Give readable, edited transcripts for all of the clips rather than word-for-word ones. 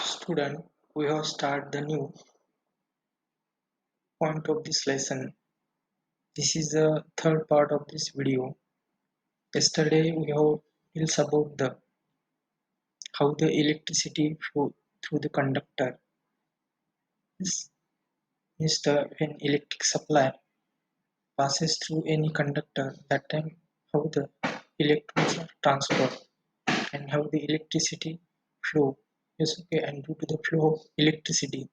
Student, we have started the new point of this lesson. This is the third part of this video. Yesterday we have deals about the how the electricity flow through the conductor. This is the when electric supply passes through any conductor, that time how the electrons are transferred and how the electricity flow. Yes, okay, and due to the flow of electricity,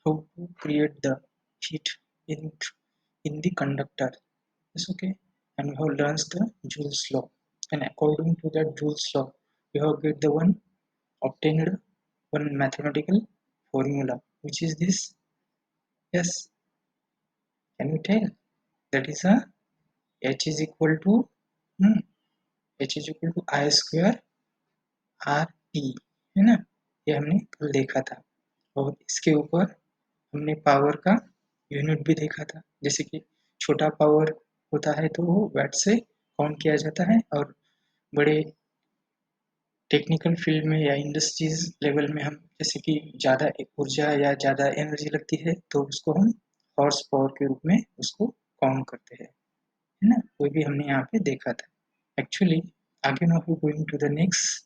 how to create the heat in in the conductor. Yes, okay. And we have learned the Joule's law. And according to that Joule's law, we have get the one obtained one mathematical formula, which is this. Yes, can you tell? That is a H is equal to hmm, H is equal to I square R T, है ना? ये हमने कल देखा था और इसके ऊपर हमने पावर का यूनिट भी देखा था, जैसे कि छोटा पावर होता है तो वो वाट से काउंट किया जाता है और बड़े टेक्निकल फील्ड में या इंडस्ट्रीज लेवल में हम जैसे कि ज़्यादा ऊर्जा या ज़्यादा एनर्जी लगती है तो उसको हम हॉर्स पावर के रूप में उसको काउंट करते हैं, है ना? वो भी हमने यहाँ पे देखा था एक्चुअली. आगे now we going to the next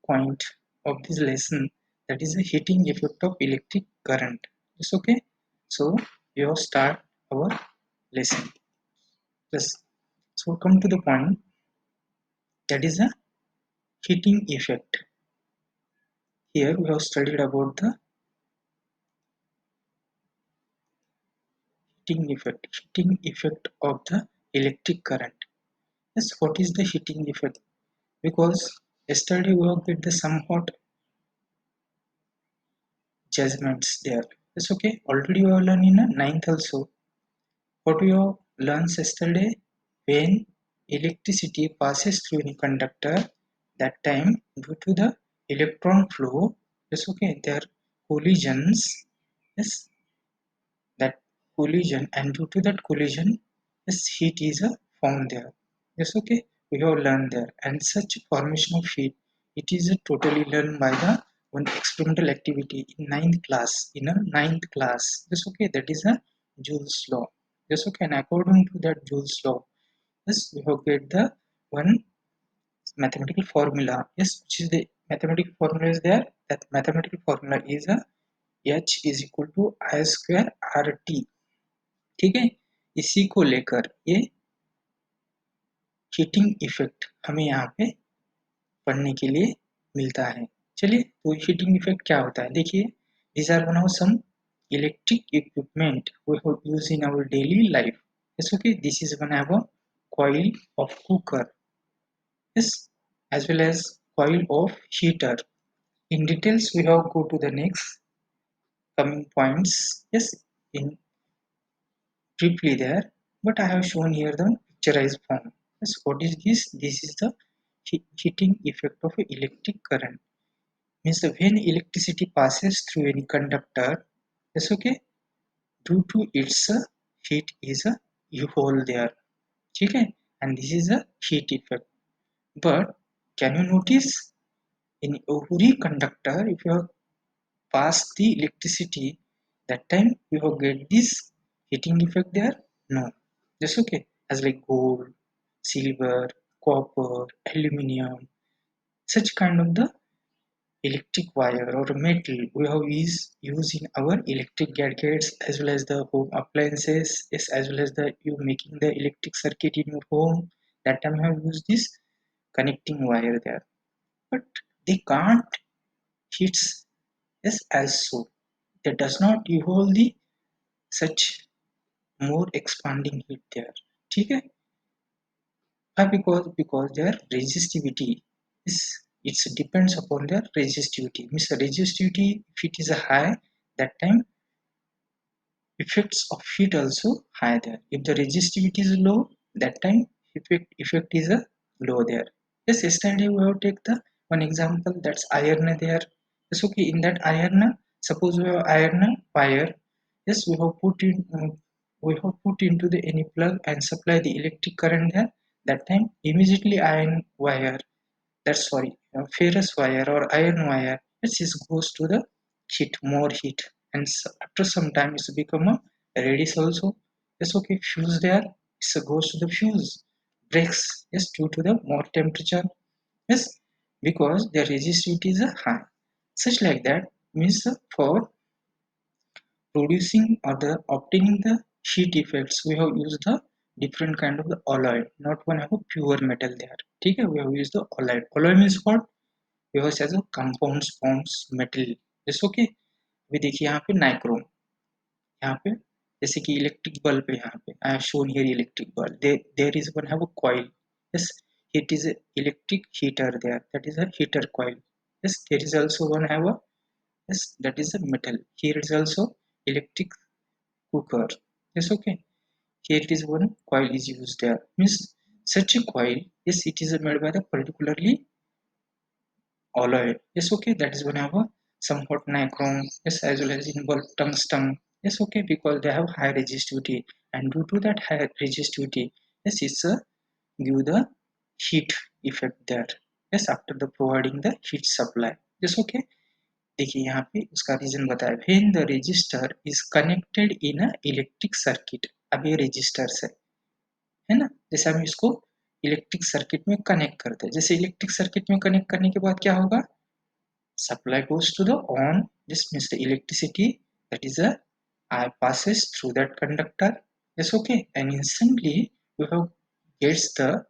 point of this lesson, that is the heating effect of electric current. It's okay. So we will start our lesson. Yes. So come to the point, that is the heating effect. Here we have studied about the heating effect of the electric current. Yes, what is the heating effect? Because yesterday we have get the somewhat judgments there. It's okay. Already you have learned in a ninth also. What we have learned yesterday, when electricity passes through a conductor, that time due to the electron flow, yes, okay, there are collisions, yes, that collision, and due to that collision, yes, heat is formed there. Yes, okay, we have learned there, and such formation of heat, it is totally learned by the one experimental activity in ninth class. In a ninth class, yes, okay, that is a Joule's law. Yes, okay, and according to that Joule's law, yes, we have get the one mathematical formula. Yes, which is the mathematical formula is there. That mathematical formula is a H is equal to I square RT. ठीक है, इसी को लेकर ये heating effect हमें यहाँ पे पढ़ने के लिए मिलता है. चलिए, तो हीटिंग इफेक्ट क्या होता है देखिए. these are one of some electric equipment we have used in our daily life. Yes, okay, this is one of a coil of cooker, yes, as well as coil of heater. In details we have go to the next coming points, yes, in briefly there, but I have shown here the picturized form. Yes, what is this? This is the heating effect of electric current. Means when electricity passes through any conductor, yes, okay, due to its heat is a hole there. Okay, and this is a heat effect. But can you notice in every conductor, if you have passed the electricity, that time you will get this heating effect there? No. Just okay. As like gold, silver, copper, aluminium, such kind of the electric wire or metal we have use in our electric gadgets as well as the home appliances, yes, as well as the you making the electric circuit in your home. That time I have used this connecting wire there. But they can't hits, yes, as so. That does not evolve the such more expanding heat there. ठीक है? Why? Because their resistivity is it depends upon their resistivity. Means the resistivity, if it is a high, that time effects of heat also high there. If the resistivity is low, that time effect is a low there. Yes, yesterday we have take the one example, that's iron there. Yes, okay, in that iron, suppose we have iron wire. Yes, we have put into the any plug and supply the electric current there. That time immediately iron wire, that's sorry, ferrous wire or iron wire. It goes to the heat, more heat, and after some time it's become a reddish also. Yes, okay, fuse there, it goes to the fuse, breaks, yes, due to the more temperature. Yes, because the resistivity is high. Such like that means for producing or the obtaining the heat effects, we have used the different kind of the alloy, not one have a pure metal there. ठीक है, we have used the alloy. Alloy means what? Because as a compounds forms metal. Yes, okay. अभी देखिए यहाँ पे nichrome, यहाँ पे जैसे कि इलेक्ट्रिक बल्ब है, यहाँ पे I have shown here electric bulb, there is one have a coil. Yes, it is a electric heater there, that is a heater coil. Yes, there is also one have a, yes, that is a metal. Here is also electric cooker. Yes, okay. Here it is one coil is used there. Means such a coil, yes, it is made by the particularly alloy. Yes, okay, that is one have a somewhat nichrome, yes, as well as involve tungsten. Yes, okay, because they have high resistivity, and due to that high resistivity, yes, it's a give the heat effect there. Yes, after the providing the heat supply. Yes, okay. देखिए यहाँ पे उसका reason बताया, when the resistor is connected in a electric circuit. अब ये resistor है ना, जैसे हम इसको इलेक्ट्रिक सर्किट में कनेक्ट करते हैं, जैसे इलेक्ट्रिक सर्किट में कनेक्ट करने के बाद क्या होगा, supply goes to the on, this means the electricity that is a I passes through that conductor. Yes, okay, and instantly we have gets the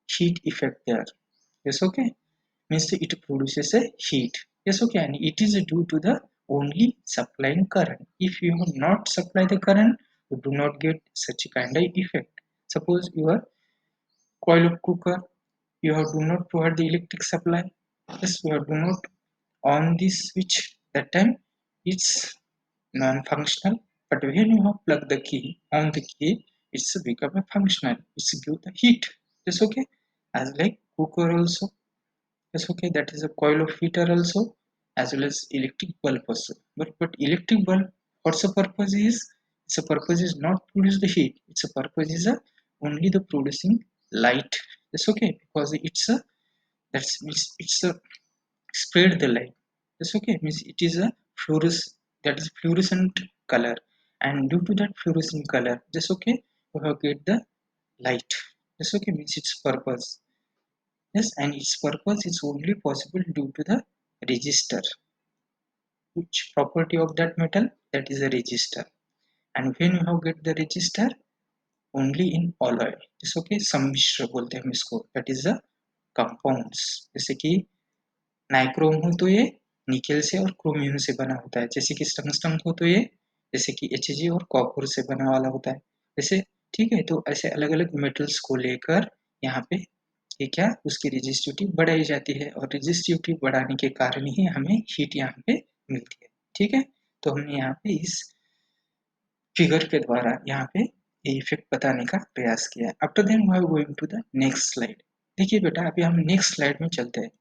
heat effect there. Yes, okay, means it produces a heat. Yes, okay, and it is due to the only supplying current. If you have not supply the current, you do not get such a kind of effect. Suppose your coil of cooker, you have do not provide the electric supply. Yes, you have do not on this switch, that time it's non-functional. But when you have plug the key on the key, it's become a functional, it's give the heat. Yes, okay, as like cooker also. Yes, okay, that is a coil of heater also, as well as electric bulb also. But electric bulb, what's the purpose is, its a purpose is not produce the heat, its a purpose is only the producing light. Yes, okay, because it's a spread the light. That's okay, means it is a fluorescent, that is fluorescent color, and due to that fluorescent color, just okay, you have get the light. That's okay, means its purpose. Yes, and its purpose is only possible due to the resistor. Which property of that metal, that is a resistor. And when you have get the resistor, only in alloy. It's okay, सम्मिश्र बोलते हैं हम इसको, that is the compounds. जैसे कि nichrome हो तो ये निकेल से और क्रोमियम से बना होता है, जैसे कि टंगस्टन हो तो ये जैसे कि Hg और कॉपर से बना वाला होता है, जैसे ठीक है। तो ऐसे अलग अलग मेटल्स को लेकर यहाँ पे ये क्या, उसकी रेजिस्टिविटी बढ़ाई जाती है, और रेजिस्टिविटी बढ़ाने के कारण ही हमें हीट यहाँ पे मिलती है। ठीक है, तो हमने यहाँ पे इस फिगर के द्वारा यहाँ पे ये इफेक्ट बताने का प्रयास किया है। After then we are going to the next slide. देखिए बेटा, अभी हम नेक्स्ट स्लाइड में चलते हैं।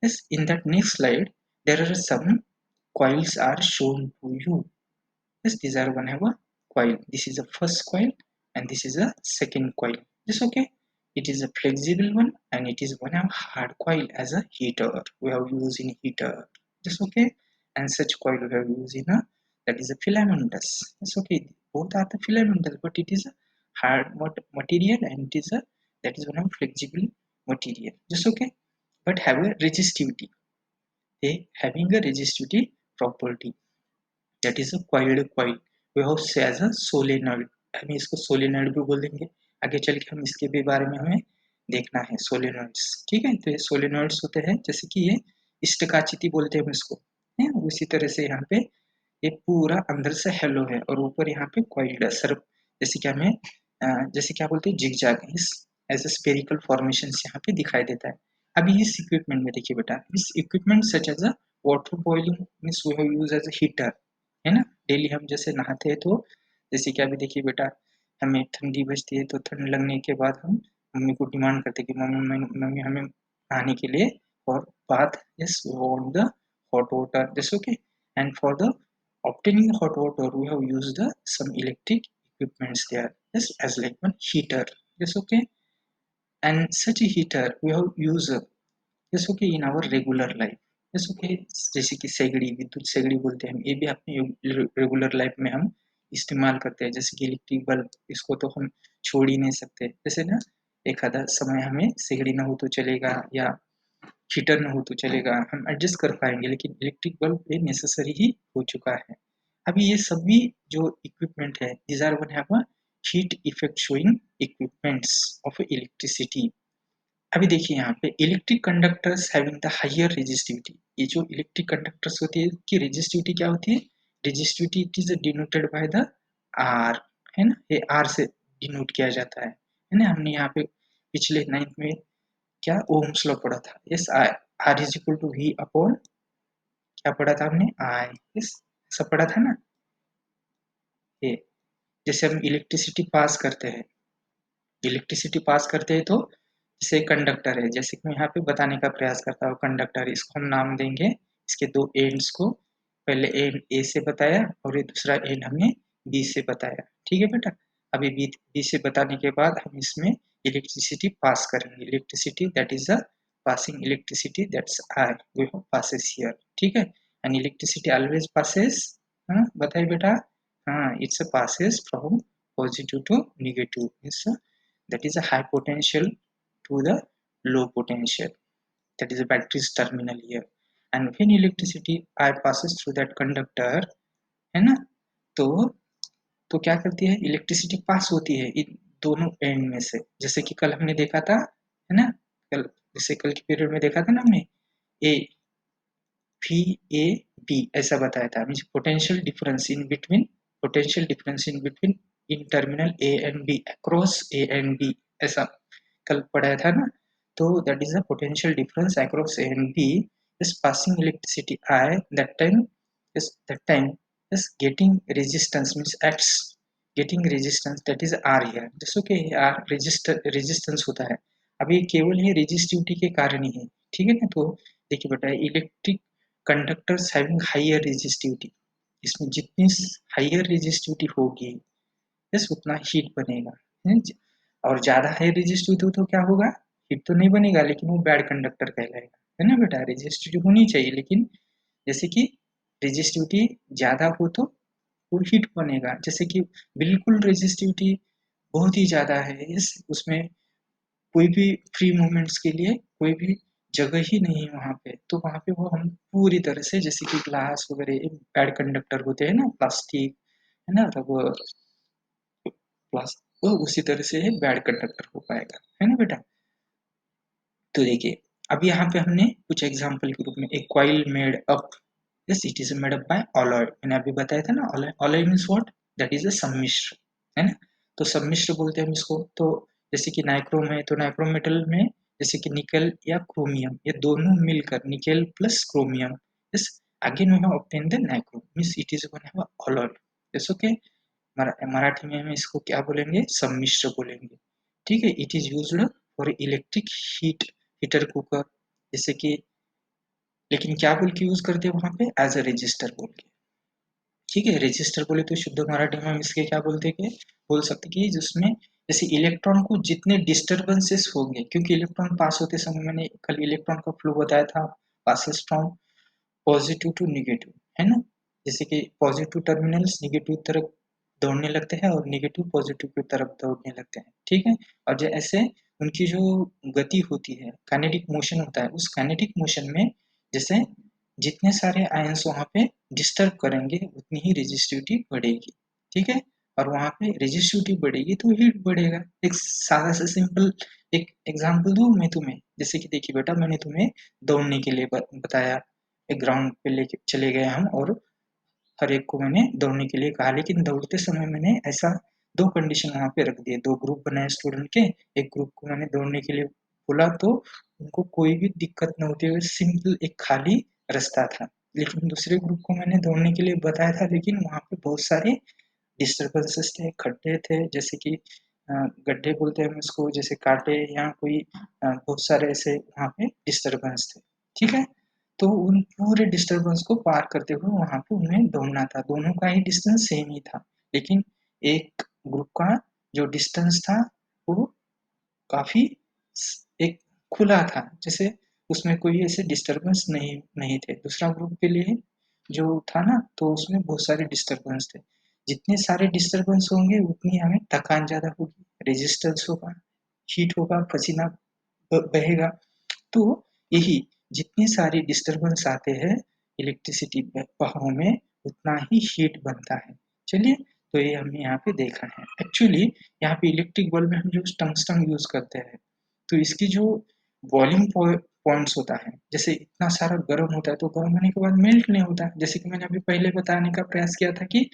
Yes, in that next slide, there are some coils are shown to you. Yes, these are one have a coil. This is the first coil, and this is a second coil. This okay? It is a flexible one, and it is one of hard coil as a heater. We have used in heater. This okay? And such coil we have used in a, that is a filamentous. It's okay. Both are the filamentous, but it is a hard material, and it is a, that is one of flexible material. Just okay, but have a resistivity. They having a resistivity property, that is a coiled coil. We have say as a solenoid, हम इसको solenoid भी बोल देंगे। आगे चल के हम इसके भी बारे में हमें देखना है solenoids। ठीक है, तो ये solenoids होते हैं, जैसे कि ये स्टकाचिटी बोलते हैं हम इसको, है उसी तरह से यहाँ पे ये पूरा अंदर से हेलो है, और ऊपर यहाँ पे coiled है सर, जैसे कि हमें जैसे क्या बोलते हैं जिगजैग, इस ऐसे स्पेरिकल फॉर्मेशन यहाँ पे दिखाई देता है। अभी इस इक्विपमेंट में देखिए बेटा, इस equipment such as a water boiling means we have use as a heater, है ना। डेली हम जैसे नहाते हैं, तो जैसे कि अभी देखिए बेटा, हमें ठंडी बजती है, तो ठंड लगने के बाद हम मम्मी को डिमांड करते हैं कि मम्मी हमें नहाने के लिए और bath, yes want the hot water, this okay, and for the obtaining hot water we have used the some electric equipments there, yes, as like one heater, yes okay, and such a heater we have used, yes okay, in our regular life, जैसे कि सेगड़ी, विद्युत सेगड़ी बोलते हैं हम, ये भी अपने regular life में हम इस्तेमाल करते हैं। जैसे कि इलेक्ट्रिक बल्ब, इसको तो हम छोड़ ही नहीं सकते। जैसे ना एक आधा समय हमें सेगड़ी ना हो तो चलेगा, या हीटर ना हो तो चलेगा, हम एडजस्ट कर पाएंगे, लेकिन इलेक्ट्रिक बल्ब ये नेसेसरी ही हो चुका है। अभी ये सभी जो इक्विपमेंट है, these are one have a heat effect showing equipments of electricity. अभी देखिए यहाँ पे electric conductors having the higher resistivity, ये जो इलेक्ट्रिक कंडक्टर्स होती है कि रेजिस्टिविटी क्या होती है, resistivity it is denoted by the R, है ना, ये आर से डिनोट किया जाता है ना। हमने यहाँ पे पिछले 9th में क्या ओम्स लॉ पढ़ा था, yes, R is equal to V upon, क्या पढ़ा था हमने, आई, यस, सब पढ़ा था ना। ये जैसे हम इलेक्ट्रिसिटी पास करते हैं तो जैसे कंडक्टर है, जैसे कि मैं यहाँ पे बताने का प्रयास करता हूँ, कंडक्टर, इसको हम नाम देंगे, इसके दो एंड्स को, पहले एंड ए से बताया और ये दूसरा एंड हमने बी से बताया, ठीक है बेटा। अभी बी से बताने के बाद हम इसमें इलेक्ट्रिसिटी पास करेंगे, electricity that is a passing electricity that's I, we have passes here, ठीक है। एंड इलेक्ट्रिसिटी ऑलवेज पासेस, हाँ बताइए बेटा, हाँ it's a passes from positive to negative, it's that is a high potential to the low potential, that is a battery's terminal here. And when electricity I passes through that conductor, है ना, तो तो क्या करती है, electricity pass होती है इन दोनों एंड में से, जैसे कि कल हमने देखा था, है ना, कल, जैसे कल के पीरियड में देखा था ना हमने, ए वी ए बी ऐसा बताया था, means potential difference in between in terminal A and B across A and B, ऐसा कल पढ़ाया था ना। तो that is a potential difference across A and B is passing electricity I, that time is getting resistance, means acts getting resistance, that is R here, जैसे कि R resistance होता है। अभी केवल ये रेजिस्टिविटी के कारण ही है, ठीक है ना। तो देखिए बेटा, electric conductors having higher resistivity, इसमें जितनी हायर रेजिस्टिविटी होगी बस उतना हीट बनेगा, है। और ज्यादा हाई रेजिस्टिविटी हो तो क्या होगा, हीट तो नहीं बनेगा, लेकिन वो बैड कंडक्टर कहलाएगा, है ना बेटा। रेजिस्टिविटी होनी चाहिए, लेकिन जैसे कि रेजिस्टिविटी ज्यादा हो तो वो हीट बनेगा, जैसे कि बिल्कुल रेजिस्टिविटी बहुत ही ज्यादा है, इस उसमें कोई भी फ्री मूवमेंट्स के लिए कोई भी जगह ही नहीं है वहाँ पे, तो वहाँ पे वो हम पूरी तरह से, जैसे कि ग्लास वगैरह बैड कंडक्टर होते हैं ना, प्लास्टिक, है ना, रबर, प्लास वो उसी तरह से बैड कंडक्टर हो पाएगा, है ना बेटा। तो देखिए अब यहाँ पे हमने कुछ एग्जांपल के रूप में, एक coil made up, yes it is made up by alloy, मैंने अभी बताया था ना, alloy, alloy means what, that is अ सम्मिश्र, है ना। तो सम्मिश्र बोलते हैं हम इसको। तो जैसे कि नाइक्रोम है, तो नाइक्रोम मेटल में जैसे कि निकल या क्रोमियम, ये दोनों मिलकर nickel plus chromium, yes again we have obtain the nichrome, means it is one have alloy, yes okay. Marathi में हम इसको क्या बोलेंगे, सम्मिश्र बोलेंगे, ठीक है। It is used for electric heater cooker, जैसे कि, लेकिन क्या बोल के यूज करते हैं वहां पे, एज अ रजिस्टर बोल के, ठीक है। रजिस्टर बोले तो शुद्ध मराठी में हम इसके क्या बोलते हैं, बोल सकते कि जिसमें जैसे इलेक्ट्रॉन को जितने डिस्टर्बेंसेस होंगे, क्योंकि इलेक्ट्रॉन पास होते समय मैंने कल इलेक्ट्रॉन का फ्लो बताया था, passes from positive to negative, है ना। जैसे कि पॉजिटिव टर्मिनल्स निगेटिव तरफ दौड़ने लगते हैं और निगेटिव पॉजिटिव की तरफ दौड़ने लगते हैं, ठीक है। और जैसे उनकी जो गति होती है, काइनेटिक मोशन होता है, उस काइनेटिक मोशन में जैसे जितने सारे आयंस वहाँ पे डिस्टर्ब करेंगे उतनी ही रेजिस्टिविटी बढ़ेगी, ठीक है। और वहाँ पे रेजिस्टिविटी बढ़ेगी तो हीट बढ़ेगा। एक सादा सा सिंपल एक एग्जांपल दूं मैं तुम्हें, जैसे कि देखिए बेटा, मैंने तुम्हें दौड़ने के लिए बताया, एक ग्राउंड पे लेके चले गए हम, और हर एक को मैंने दौड़ने के लिए कहा, लेकिन दौड़ते समय मैंने ऐसा दो कंडीशन वहाँ पे रख दिए, दो ग्रुप बनाए स्टूडेंट के, एक ग्रुप को मैंने दौड़ने के लिए बोला तो उनको कोई भी दिक्कत न होती हुए सिंपल एक खाली रास्ता था, लेकिन दूसरे ग्रुप को मैंने दौड़ने के लिए बताया था, लेकिन वहाँ पे बहुत सारे डिस्टर्बेंसेस थे, खड्डे थे, जैसे कि गड्ढे बोलते हैं हम इसको, जैसे कांटे या कोई बहुत सारे ऐसे वहाँ पे डिस्टर्बेंस थे, ठीक है। तो उन पूरे डिस्टर्बेंस को पार करते हुए वहाँ पे उन्हें दौड़ना था, दोनों का ही डिस्टेंस सेम ही था, लेकिन एक ग्रुप का जो डिस्टेंस था वो काफी एक खुला था, जैसे उसमें कोई ऐसे डिस्टरबेंस नहीं नहीं थे। दूसरा ग्रुप के लिए जो था ना, तो उसमें बहुत सारे डिस्टरबेंस थे। जितने सारे डिस्टरबेंस होंगे उतनी हमें थकान ज़्यादा होगी, रेजिस्टेंस होगा, हीट होगा, पसीना बहेगा। तो यही जितनी सारी डिस्टरबेंस आते हैं इलेक्ट्रिसिटी बहाव में, उतना ही हीट बनता है। चलिए, तो ये हमने यहाँ पे देखा है। एक्चुअली यहाँ पे इलेक्ट्रिक बल्ब में हम जो टंगस्टन यूज करते हैं, तो इसकी जो बॉइलिंग पॉइंट्स होता है, जैसे इतना सारा गर्म होता है तो गर्म होने के बाद मेल्ट नहीं होता, जैसे कि मैंने अभी पहले बताने का प्रयास किया था कि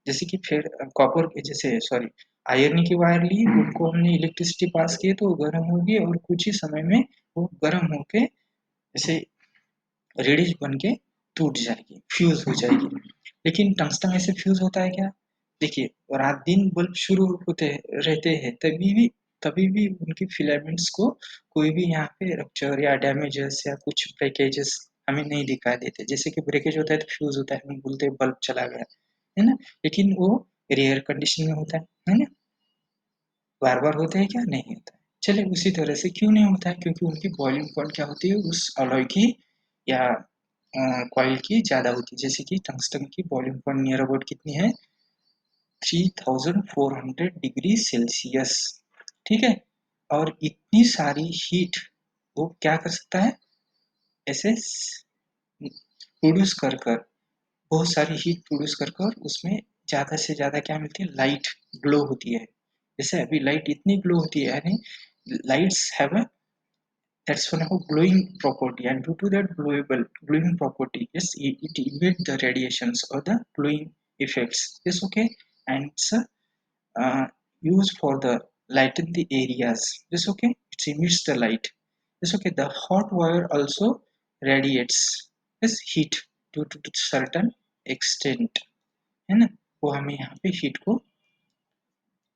जैसे कि फिर कॉपर जैसे सॉरी आयरन की वायर ली, उनको हमने इलेक्ट्रिसिटी पास की तो वो गर्म होगी और कुछ ही समय में वो गर्म होके जैसे रेडिश बन के टूट जाएगी, फ्यूज हो जाएगी। लेकिन टंगस्टन ऐसे फ्यूज होता है क्या? देखिए, रात दिन बल्ब शुरू होते रहते हैं, तभी भी उनकी फिलामेंट्स को कोई भी यहाँ पे रप्चर या डैमेजेस या कुछ ब्रेकेजेस हमें नहीं दिखाई देते। जैसे कि ब्रेकेज होता है तो फ्यूज होता है, हम बोलते हैं बल्ब चला गया, है ना? लेकिन वो रेयर कंडीशन में होता है ना? बार बार होता है क्या? नहीं होता है। चलिए, उसी तरह से क्यों नहीं होता है? क्योंकि उनकी बॉइलिंग पॉइंट क्या होती है, उस अलॉय की या कॉइल की ज़्यादा होती है। जैसे कि टंगस्टन की बॉइलिंग पॉइंट नियर अबाउट कितनी है? 3400 डिग्री सेल्सियस। ठीक है? और इतनी सारी हीट वो क्या कर सकता है? ऐसे प्रोड्यूस कर कर बहुत सारी हीट प्रोड्यूस कर कर उसमें ज़्यादा से ज़्यादा क्या मिलती है? लाइट ग्लो होती है। जैसे अभी लाइट इतनी ग्लो होती है, यानी lights have a that's one of a glowing property, and due to that glowing property, yes, it emits the radiations or the glowing effects, yes, okay. And it's used for the lighten the areas, yes, okay. It emits the light, yes, okay. The hot wire also radiates, yes, heat due to certain extent, है ना? वो हमें यहाँ पे heat को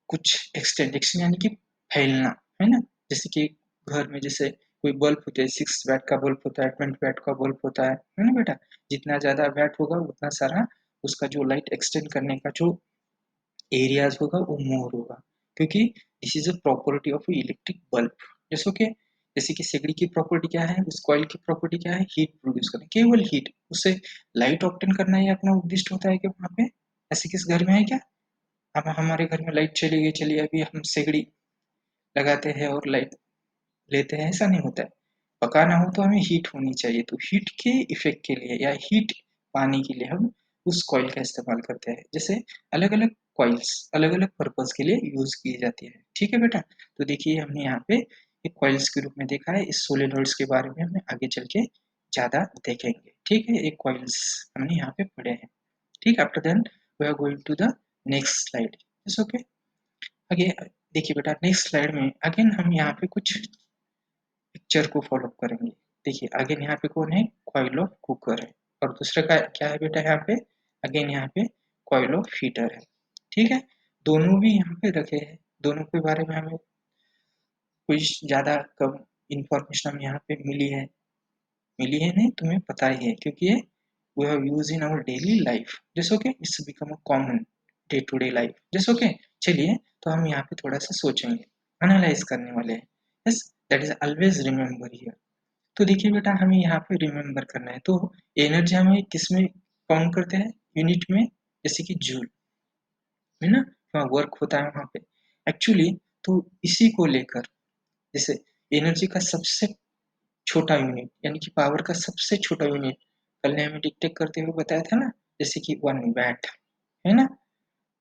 कुछ extension यानी कि फैलना, है ना? जैसे कि घर में जैसे कोई बल्ब होता है, 6 वैट का बल्ब होता है, 20 वैट का बल्ब होता है ना बेटा? जितना ज़्यादा वैट होगा उतना सारा उसका जो लाइट एक्सटेंड करने का जो एरियाज होगा वो मोर होगा, क्योंकि this is a property of electric bulb, जैसे कि सिगड़ी की प्रॉपर्टी क्या है, उस कॉइल की प्रॉपर्टी क्या है? हीट प्रोड्यूस करना, केवल हीट, उससे लाइट ऑब्टेन करना ही अपना उद्देश्य होता है कि वहाँ पे ऐसे किस घर में है क्या? अब हमारे घर में लाइट चली गई, चलिए अभी हम सिगड़ी लगाते हैं और लाइट लेते हैं, ऐसा नहीं होता है। पकाना हो तो हमें हीट होनी चाहिए, तो हीट के इफेक्ट के लिए या हीट पाने के लिए हम उस कॉइल का इस्तेमाल करते हैं। जैसे अलग अलग कॉइल्स अलग अलग पर्पज के लिए यूज की जाती है, ठीक है बेटा? तो देखिए, हमने यहाँ पे एक कॉइल्स के रूप में देखा है, इस सोलेनॉइड्स के बारे में हमें आगे चल के ज्यादा देखेंगे, ठीक है? एक कॉइल्स हमने यहाँ पे पढ़े हैं, ठीक। After then we are going to the next slide, it's okay. आगे देखिए बेटा, नेक्स्ट स्लाइड में अगेन हम यहाँ पे कुछ पिक्चर को फॉलो करेंगे। देखिए अगेन यहाँ पे कौन है? कॉइल ऑफ कुकर है, और दूसरा का क्या है बेटा? यहाँ पे अगेन यहाँ पे कॉइल ऑफ हीटर है, ठीक है? दोनों भी यहाँ पे रखे हैं, दोनों के बारे में हमें कुछ ज्यादा कम इंफॉर्मेशन हमें यहाँ पे मिली है नहीं, तुम्हें पता ही है, क्योंकि ये we have used in our daily life, जैसे okay, it's become a common day to day life, जैसे ओके। चलिए, तो हम यहाँ पे थोड़ा सा सोचेंगे, एनालाइज करने वाले हैं, yes, that is always remember here. तो देखिए बेटा, हमें यहाँ पे रिमेम्बर करना है, तो एनर्जी हमें किस में काउंट करते हैं? यूनिट में, जैसे कि जूल, है ना? वहाँ वर्क होता है वहाँ पे एक्चुअली। तो इसी को लेकर, जैसे एनर्जी का सबसे छोटा यूनिट यानी कि पावर का सबसे छोटा यूनिट कल ने हमें डिटेक्ट करते हुए बताया था ना, जैसे कि 1 वैट, है ना?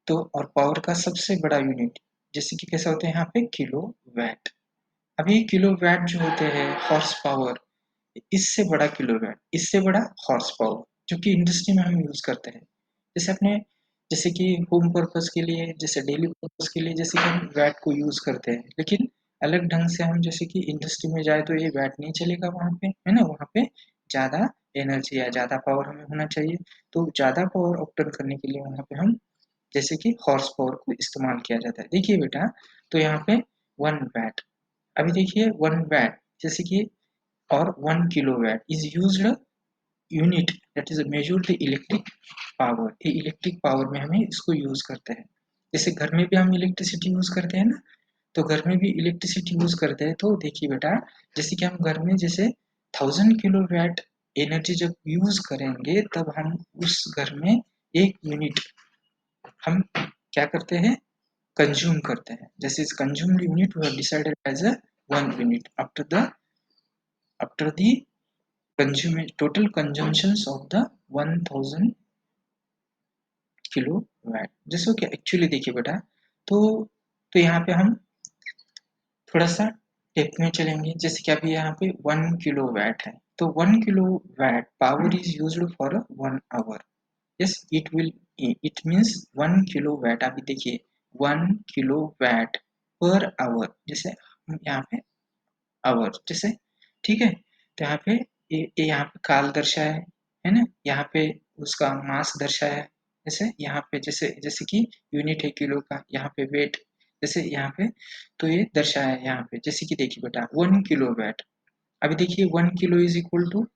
तो और पावर का सबसे बड़ा यूनिट जैसे कि कैसा होता है यहाँ पे? Kilo VAT. अभी किलो वैट जो होते हैं हॉर्स पावर, इससे बड़ा किलोवाट, इससे बड़ा हॉर्स पावर, जो कि इंडस्ट्री में हम यूज करते हैं। जैसे अपने जैसे कि होम पर्पस के लिए, जैसे डेली पर्पस के लिए, जैसे कि हम वैट को यूज करते हैं, लेकिन अलग ढंग से हम जैसे कि इंडस्ट्री में जाए तो ये वैट नहीं चलेगा वहाँ पे, है ना? वहाँ पे ज्यादा एनर्जी या ज्यादा पावर हमें होना चाहिए। तो ज्यादा पावर ऑप्टेन करने के लिए वहाँ पे हम जैसे कि हॉर्स पावर को इस्तेमाल किया जाता है। देखिए बेटा, तो यहाँ पे 1 वैट, अभी देखिए 1 वैट जैसे कि or 1 kilowatt is used unit that is measure the electric power, ये इलेक्ट्रिक पावर में हमें इसको यूज करते हैं। जैसे घर में भी हम इलेक्ट्रिसिटी यूज करते हैं ना, तो घर में भी इलेक्ट्रिसिटी यूज करते हैं, तो देखिए बेटा, जैसे कि हम घर में जैसे 1000 किलोवाट एनर्जी जब यूज करेंगे तब हम उस घर में 1 यूनिट हम क्या करते हैं, कंज्यूम करते हैं. जैसे इस consumed unit we have decided as a 1 unit after the total consumptions of the 1000 kilowatt. जैसे कि एक्चुअली देखिए बेटा, तो यहाँ पे हम थोड़ा सा टिप में चलेंगे. जैसे कि अभी यहाँ पे 1 किलोवाट है, तो 1 kilowatt power is used for 1 hour. Yes, it means 1 kilowatt. अभी देखिए 1 किलोवाट पर आवर, जैसे हम यहाँ पे आवर जैसे, ठीक है. तो यहाँ पे ये यहाँ पे काल दर्शाया है ना, यहाँ पे उसका मास दर्शाया है. जैसे यहाँ पे जैसे जैसे कि यूनिट है किलो का, यहाँ पे वेट जैसे यहाँ पे, तो ये दर्शाया है यहाँ पे. जैसे कि देखिए बेटा 1 किलोवाट. अभी देखिए 1 किलो इज इक्वल टू,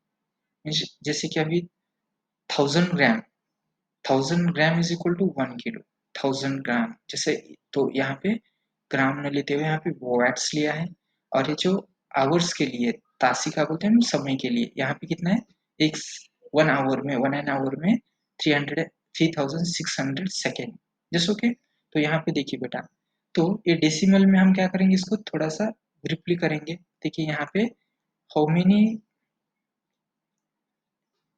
जैसे कि अभी 1000 gram, 1000 gram is equal to 1 kilo. 1000 gram जैसे, तो यहाँ पे ग्राम न लेते हुए यहाँ पे वैट्स लिया है. और ये जो आवर्स के लिए, तासिका बोलते हैं समय के लिए, यहाँ पे कितना है, एक 1 आवर में, 1 एन आवर में 3600 सेकेंड. जैसे ओके. तो यहाँ पे देखिए बेटा, तो ये डेसिमल में हम क्या करेंगे, इसको थोड़ा सा ब्रीफली करेंगे. देखिए यहाँ पे how many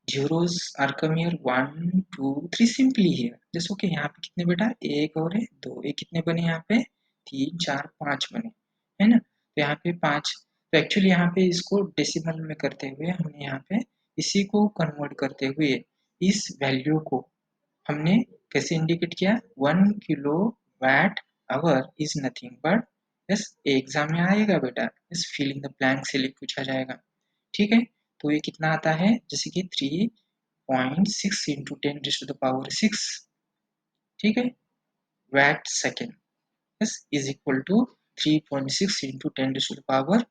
zeros are come here, 1 2 3 simply here. जैसे ओके, यहाँ पे कितने बेटा, एक और है दो, एक कितने बने यहाँ पे, 3 4 5 बने, है ना. तो यहाँ पे 5. तो एक्चुअली यहाँ पे इसको डेसिमल में करते हुए हमने यहाँ पे इसी को कन्वर्ट करते हुए इस वैल्यू को हमने कैसे इंडिकेट किया, 1 kilowatt hour is nothing but, yes exam में आएगा बेटा, इस फिलिंग द ब्लैंक से लिख पूछा जाएगा. ठीक है. तो ये कितना आता है, जैसे कि 3.6 इंटू 10⁻⁶, ठीक है, watt second. Yes is equal to 3.6 into 10⁻⁶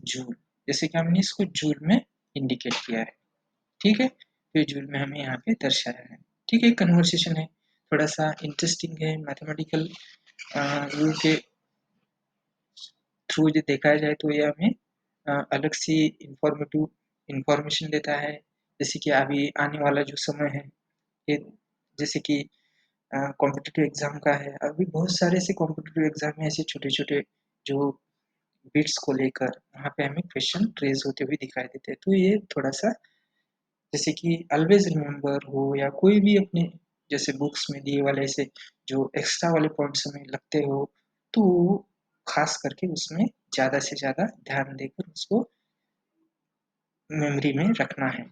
joule. जैसे कि हमने इसको जूल में इंडिकेट किया है. ठीक है. तो जूल में हमें यहाँ पे दर्शाया है. ठीक है, कन्वर्सेशन है, थोड़ा सा इंटरेस्टिंग है. मैथमेटिकल रूल के थ्रू जो देखा जाए तो ये हमें अलग सी इंफॉर्मेशन देता है. जैसे कि अभी आने वाला जो समय है, ये जैसे कि कॉम्पिटिटिव एग्जाम का है. अभी बहुत सारे ऐसे कॉम्पिटिटिव एग्जाम में ऐसे छोटे छोटे जो बिट्स को लेकर वहाँ पे हमें क्वेश्चन रेज होते हुए दिखाई देते हैं. तो ये थोड़ा सा, जैसे कि ऑलवेज रिमेम्बर हो या कोई भी अपने जैसे बुक्स में दिए वाले ऐसे जो एक्स्ट्रा वाले पॉइंट्स हमें लगते हो, तो खास करके उसमें ज़्यादा से ज़्यादा ध्यान देकर उसको मेमोरी में रखना है.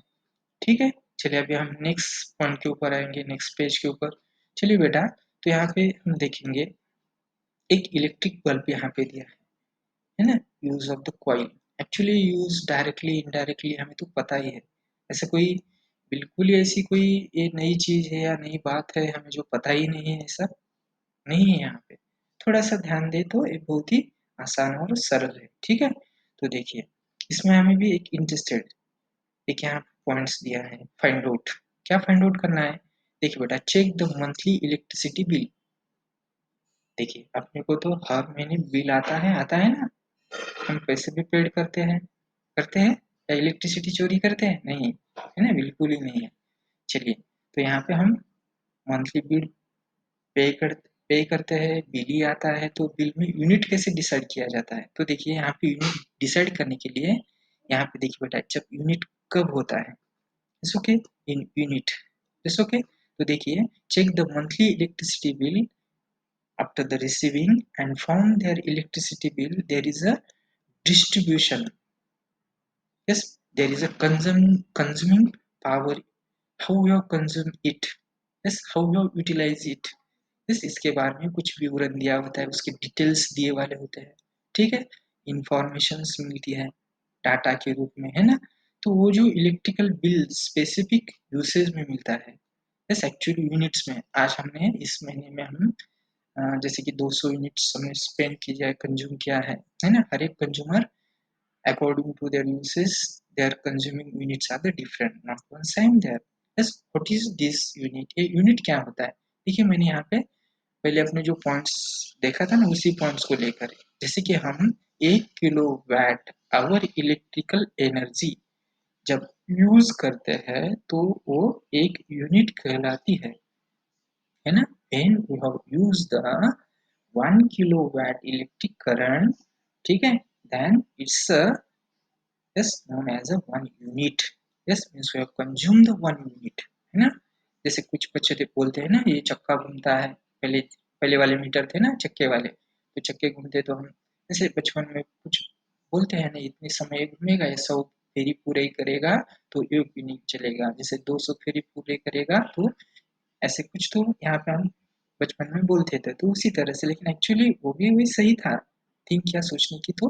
ठीक है. चलिए अभी हम नेक्स्ट पॉइंट के ऊपर आएंगे, नेक्स्ट पेज के ऊपर. चलिए बेटा, तो यहाँ पे हम देखेंगे एक इलेक्ट्रिक बल्ब यहाँ पे दिया है ना, use of the coil. Actually use directly indirectly हमें तो पता ही है. ऐसे कोई बिल्कुल ही ऐसी कोई ये नई चीज है या नई बात है हमें जो पता ही नहीं है, ऐसा नहीं है. यहाँ पे थोड़ा सा ध्यान दे तो ये बहुत ही आसान और सरल है. ठीक है. तो देखिए इसमें हमें भी एक इंटरेस्टेड, एक यहाँ पॉइंट्स दिया है, फाइंड आउट. क्या फाइंड आउट करना है, देखिए बेटा, check the monthly electricity bill. देखिए अपने को तो हर महीने बिल आता है ना. हम पैसे भी पेड करते हैं या इलेक्ट्रिसिटी चोरी करते हैं, नहीं है ना, बिल्कुल ही नहीं है. चलिए, तो यहाँ पे हम मंथली बिल पे करते हैं, बिल ही आता है. तो बिल में यूनिट कैसे डिसाइड किया जाता है, तो देखिए यहाँ पे यूनिट डिसाइड करने के लिए यहाँ पे देखिए बेटा, जब यूनिट कब होता है, it's okay, in unit, it's okay. तो देखिए, check the monthly electricity bill after the receiving and from their electricity bill there is a distribution. Yes, there is a consuming power, how you have consume it. Yes, how you have utilize it. Yes, इसके बारे में कुछ विवरण दिया होता है, उसके details दिए वाले होते हैं. ठीक है. इंफॉर्मेशंस मिलती है डाटा के रूप में, है ना. तो वो जो इलेक्ट्रिकल बिल स्पेसिफिक यूसेज में मिलता है, यस एक्चुअली यूनिट्स में. आज हमने इस महीने में हम जैसे कि 200 यूनिट्स हमने स्पेंड किया है, कंज्यूम किया है ना. हर एक consumer according to their uses, their consuming units are the different, not one same there. Yes, what is this unit, ये यूनिट क्या होता है. देखिए मैंने यहाँ पे पहले अपने जो पॉइंट्स देखा था ना, उसी पॉइंट्स को लेकर, जैसे कि हम 1 kilo VAT our electrical energy जब यूज करते हैं तो वो एक यूनिट कहलाती है ना। when we have used the 1 kilowatt electric current, ठीक है, then it's a is known as a 1 unit. Yes, means we have consumed the 1 unit, है ना। जैसे कुछ बच्चे तो बोलते हैं ना ये चक्का घूमता है, पहले पहले वाले मीटर थे ना चक्के वाले, तो चक्के घूमते तो हम जैसे बचपन में कुछ बोलते हैं ना इतने समय घूमेगा ये 100 फेरी पूरे करेगा तो 1 यूनिट चलेगा, जैसे 200 फेरी पूरे करेगा तो ऐसे कुछ तो यहाँ पे हम बचपन में बोलते थे तो उसी तरह से, लेकिन एक्चुअली वो भी वही सही था। थिंक क्या सोचने की तो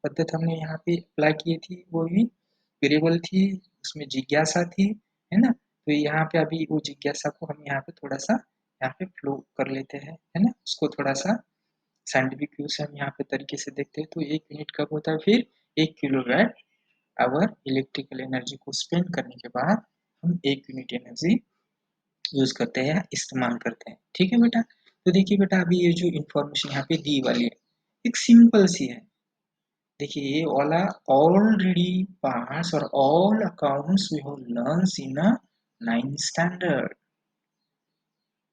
पद्धत हमने यहाँ पे अप्लाई की थी वो भी वेरिएबल थी, उसमें जिज्ञासा थी, है ना। तो यहाँ पे अभी वो जिज्ञासा को हम यहाँ पे थोड़ा सा यहाँ पे फ्लो कर लेते हैं, है ना, उसको थोड़ा सा साइंटिफिक व्यू से हम यहाँ पे तरीके से देखते हैं। तो 1 यूनिट कब होता है, फिर 1 किलोवाट आवर इलेक्ट्रिकल एनर्जी को स्पेंड करने के बाद हम 1 यूनिट एनर्जी यूज करते हैं, इस्तेमाल करते हैं। ठीक है बेटा, तो देखिए बेटा अभी ये जो इंफॉर्मेशन यहाँ पे दी वाली है एक सिंपल सी है। देखिए ये वाला ऑलरेडी पास और all accounts we have learn in a 9th standard.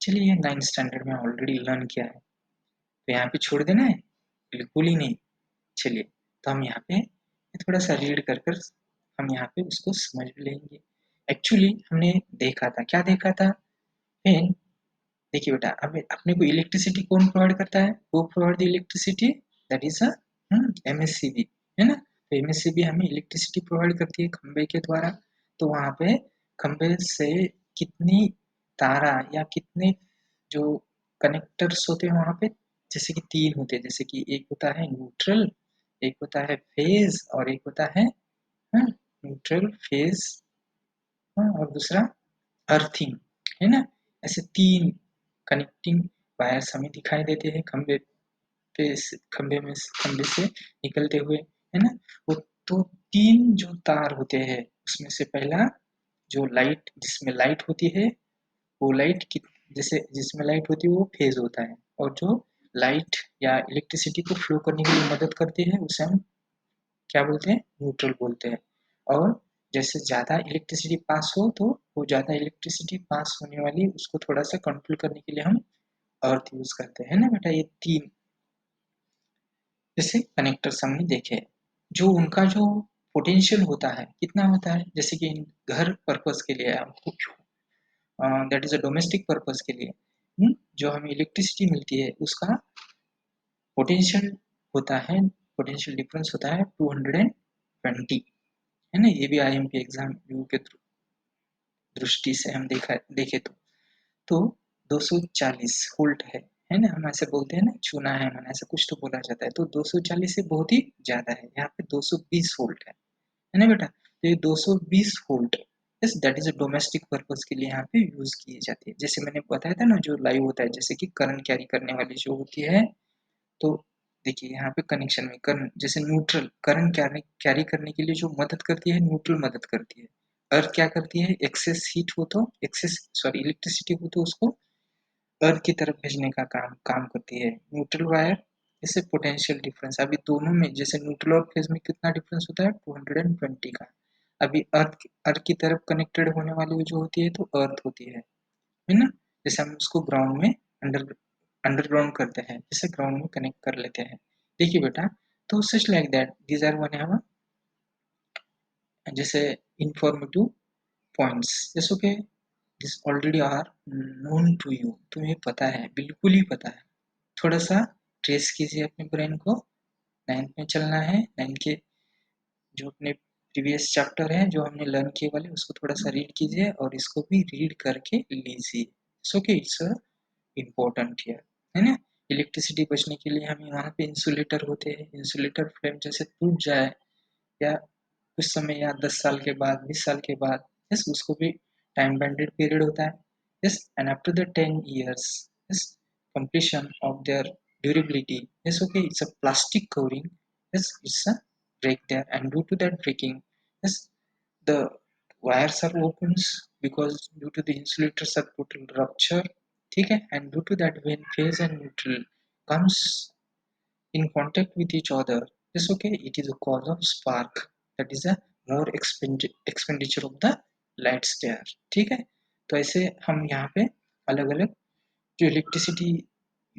चलिए ये 9th स्टैंडर्ड में ऑलरेडी लर्न किया है तो यहाँ पे छोड़ देना है, बिल्कुल ही नहीं। चलिए तो हम यहाँ पे थोड़ा सा रीड कर कर हम यहाँ पे उसको समझ लेंगे। एक्चुअली हमने देखा था, क्या देखा था, पेन। देखिए बेटा अब अपने को इलेक्ट्रिसिटी कौन प्रोवाइड करता है, वो provide the electricity that is a MSCB, है ना। तो एमएससीबी हमें इलेक्ट्रिसिटी प्रोवाइड करती है खंबे के द्वारा। तो वहाँ पे खंबे से कितनी तारा या कितने जो कनेक्टर्स होते हैं वहाँ पे, जैसे कि 3 होते हैं, जैसे कि एक होता है न्यूट्रल, एक होता है फेज और एक होता है न्यूट्रल फेज और दूसरा अर्थिंग, है ना। ऐसे 3 कनेक्टिंग वायर्स हमें दिखाई देते हैं खंबे पे, खंबे से निकलते हुए, है ना। वो तो 3 जो तार होते हैं उसमें से पहला जो लाइट जिसमें लाइट होती है वो लाइट की जैसे जिसमें लाइट होती है वो फेज होता है, और जो लाइट या इलेक्ट्रिसिटी को फ्लो करने के लिए मदद करती है उसे हम क्या बोलते हैं, न्यूट्रल बोलते हैं। और जैसे ज़्यादा इलेक्ट्रिसिटी पास हो तो वो ज़्यादा इलेक्ट्रिसिटी पास होने वाली उसको थोड़ा सा कंट्रोल करने के लिए हम अर्थ यूज करते हैं ना बेटा। ये 3 जैसे कनेक्टर्स हमने देखे, जो उनका जो पोटेंशियल होता है कितना होता है, जैसे कि घर पर्पस के लिए हमको that is a domestic purpose के लिए जो हमें इलेक्ट्रिसिटी मिलती है उसका पोटेंशियल होता है, पोटेंशियल डिफरेंस होता है 220, है ना। ये भी आईएमपी एग्जाम व्यू के दृष्टि से हम देखे तो 240 वोल्ट है ना। हम ऐसे बोलते हैं ना चुना है मैंने, ऐसा कुछ तो बोला जाता है। तो 240 से बहुत ही ज्यादा है, यहाँ पे 220 वोल्ट है ना बेटा। तो ये 220 volt yes that is a domestic purpose के लिए यहाँ पे यूज किए जाते हैं। जैसे मैंने बताया था ना जो लाइव होता है, जैसे कि करंट कैरी करने वाली जो होती है, तो देखिए यहाँ पे कनेक्शन में करंट जैसे न्यूट्रल करंट कैरी करने के लिए जो मदद करती है न्यूट्रल मदद करती है। अर्थ क्या करती है, एक्सेस हीट हो तो एक्सेस सॉरी इलेक्ट्रिसिटी हो तो उसको अर्थ की तरफ भेजने का काम काम करती है न्यूट्रल वायर। जैसे पोटेंशियल डिफरेंस अभी दोनों में जैसे न्यूट्रल और फेज में कितना डिफरेंस होता है 220 का। अभी अर्थ की तरफ कनेक्टेड होने वाली जो होती है तो अर्थ होती है ना। जैसे हम उसको ग्राउंड में अंडरग्राउंड करते हैं, जैसे ग्राउंड में कनेक्ट कर लेते हैं। देखिए बेटा तो such like that these are one है जैसे इंफॉर्मेटिव पॉइंट्स जैसे कि this already are known to you, तुम्हें पता है, बिल्कुल ही पता है। थोड़ा सा ट्रेस कीजिए अपने ब्रेन को, 9th में चलना है। 9th के जो अपने प्रीवियस चैप्टर है जो हमने लर्न किए वाले उसको थोड़ा सा रीड कीजिए और इसको भी रीड करके लीजिए। सो कि इट्स इम्पोर्टेंट है ना। इलेक्ट्रिसिटी बचने के लिए हमें वहाँ पे इंसुलेटर होते हैं, इंसुलेटर फ्रेम जैसे टूट जाए या कुछ समय या 10 साल के बाद 20 साल के बाद यस उसको भी टाइम बाउंडेड पीरियड होता है yes and after the 10 years yes completion of their durability yes okay it's a plastic covering yes it's a break there and due to that breaking yes the wires are opens because due to the insulators are total rupture, ठीक है, and due to that when phase and neutral comes in contact with each other Just okay, it is a cause of spark, that is a more expenditure of the lights there. ठीक है, तो ऐसे हम यहाँ पे अलग अलग जो इलेक्ट्रिसिटी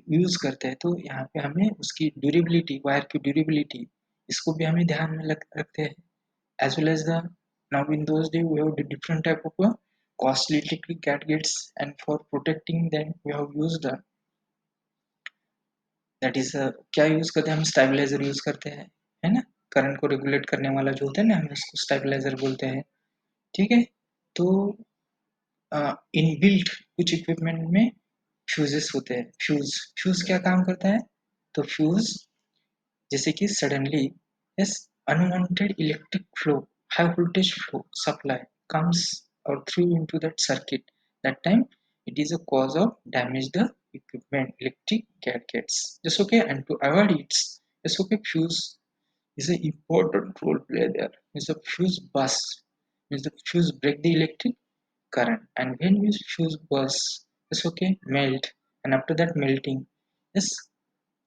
यूज करते हैं, तो यहाँ पे हमें उसकी ड्यूरेबिलिटी, वायर की ड्यूरेबिलिटी, इसको भी हमें ध्यान में रखते हैं. As well as the, now in those days we have the different type of costly electric gadgets, and for protecting them we have used the, that is क्या यूज करते हैं हम, स्टेबलाइजर यूज करते हैं, है ना. करंट को regulate करने वाला जो होता है ना, हम उसको स्टेबलाइजर बोलते हैं. ठीक है, तो इनबिल्ट कुछ इक्विपमेंट में फ्यूजेस होते हैं. फ्यूज क्या काम करता है, तो फ्यूज जैसे कि suddenly yes, unwanted electric flow, high voltage flow supply comes or through into that circuit. That time it is a cause of damage the equipment, electric gadgets. Just okay, and to avoid it, just okay, fuse is an important role play there. Is the fuse burst, means the fuse break the electric current, and when we fuse burst, it's okay, melt, and after that melting, yes,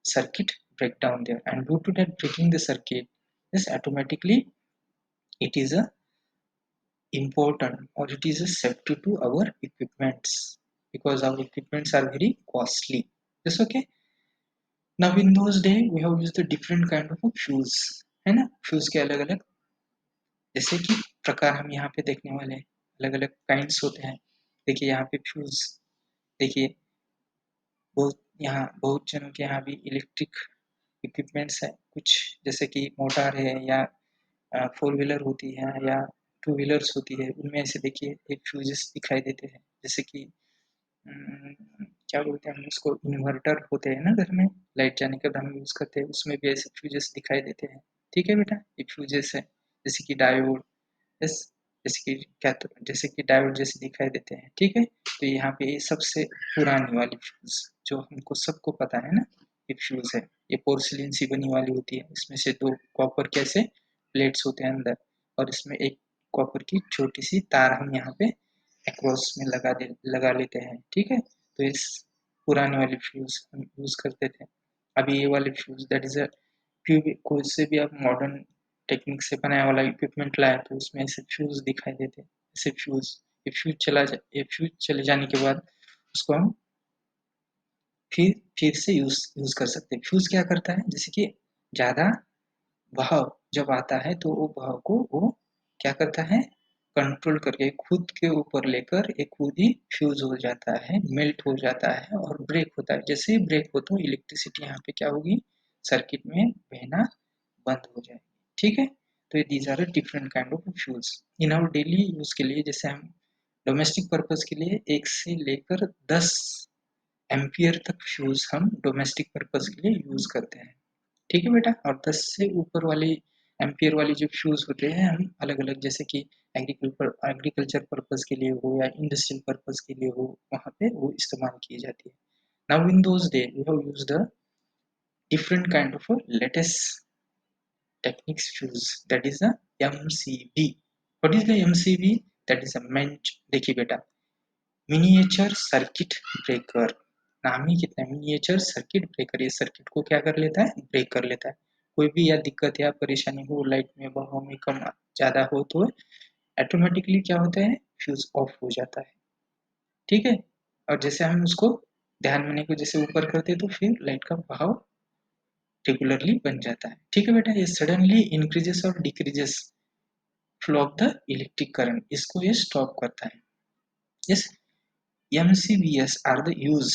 circuit breakdown there, and due to that breaking the circuit, yes, automatically it is a important, or it is a safety to our equipments, because our equipments are very costly. Yes, okay. Now in those days we have used the different kind of fuse, है ना. Fuse के अलग अलग जैसे कि प्रकार हम यहाँ पे देखने वाले हैं, अलग अलग काइंड्स होते हैं. देखिए यहाँ पे फ्यूज, देखिए बहुत, यहाँ बहुत जनों के यहाँ भी इलेक्ट्रिक इक्विपमेंट्स है कुछ, जैसे कि मोटर है, या फोर व्हीलर होती है, या टू व्हीलर्स होती है, उनमें ऐसे देखिए एक फ्यूजेस दिखाई देते हैं. जैसे कि क्या बोलते हैं हम उसको, इन्वर्टर होते हैं ना घर में, लाइट जाने के बाद हम यूज करते हैं, उसमें भी ऐसे फ्यूजेस दिखाई देते हैं. ठीक है बेटा, ये फ्यूजेस है. जैसे कि डायोड, यस, जैसे कि डायोड जैसे दिखाई देते हैं. ठीक है, तो यहाँ पे ये सबसे पुरानी वाली फ्यूज जो हमको सबको पता है ना, ये फ्यूज है. ये पोर्सिलिन सी बनी वाली होती है, इसमें से दो कॉपर कैसे प्लेट्स होते हैं अंदर, और इसमें एक कॉपर की छोटी सी तार हम यहाँ पे अक्रॉस में लगा लेते हैं. ठीक है, तो इस पुराने वाली फ्यूज हम यूज करते थे. अभी ये वाले फ्यूज, दैट इज अ कोई से भी आप मॉडर्न टेक्निक से बनाया वाला इक्विपमेंट लाया, तो उसमें ऐसे फ्यूज दिखाई देते हैं. ऐसे फ्यूज, ये फ्यूज चले जाने के बाद उसको हम फिर से यूज कर सकते हैं. फ्यूज क्या करता है, जैसे कि ज्यादा बहाव जब आता है, तो वो बहाव को वो क्या करता है, कंट्रोल करके खुद के ऊपर लेकर एक खुद ही फ्यूज हो जाता है, मेल्ट हो जाता है और ब्रेक होता है. जैसे ही ब्रेक हो तो इलेक्ट्रिसिटी यहाँ पे क्या होगी, सर्किट में बहना बंद हो जाएगी. ठीक है, तो ये these are different kind of fuse in our daily use के लिए. जैसे हम डोमेस्टिक पर्पज के लिए 1 से लेकर 10 एम्पियर तक फ्यूज हम डोमेस्टिक पर्पज के लिए यूज करते हैं. ठीक है बेटा, और 10 से ऊपर वाली एम्पियर वाली जो फ्यूज होते हैं हम अलग अलग, जैसे कि एग्रीकल्चर पर्पज के लिए हो या इंडस्ट्रियल पर्पज के लिए हो, वहाँ पे वो इस्तेमाल की जाती है. Now in those day we have used the different kind of a latest techniques fuse, that is a MCB. What is the MCB? That is a देखिए बेटा, मिनिएचर सर्किट ब्रेकर. नाम ही कितना है, मिनिएचर सर्किट ब्रेकर. ये circuit को क्या कर लेता है, ब्रेक कर लेता है. कोई भी या दिक्कत या परेशानी हो, लाइट में बहाव में कम ज्यादा हो, तो ऑटोमेटिकली क्या होता है, फ्यूज ऑफ हो जाता है. ठीक है, और जैसे हम उसको ध्यान में को जैसे ऊपर करते, तो फिर लाइट का बहाव रेगुलरली बन जाता है. ठीक है बेटा, ये सडनली इंक्रीजेस और decreases flow of the electric current, इसको ये स्टॉप करता है. Yes, MCBS are the use.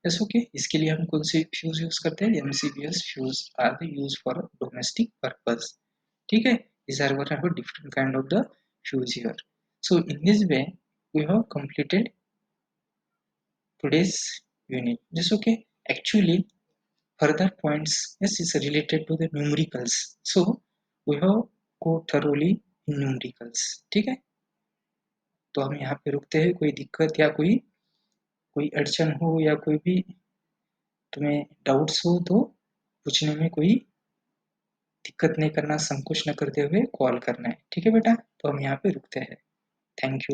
Yes okay, इसके लिए हम कौन से फ्यूज यूज करते हैं, MCBS fuse are the use for domestic purpose. ठीक है, these are what are different kind of the fuse here. So in this way we have completed today's unit. Just okay, actually further points, yes, is related to the numericals, so we have go thoroughly in numericals. ठीक है, तो हम यहाँ पे रुकते हैं. कोई दिक्कत या कोई अड़चन हो या कोई भी तुम्हें डाउट्स हो, तो पूछने में कोई दिक्कत नहीं करना, संकोच न करते हुए कॉल करना है. ठीक है बेटा, तो हम यहाँ पे रुकते हैं. Thank you.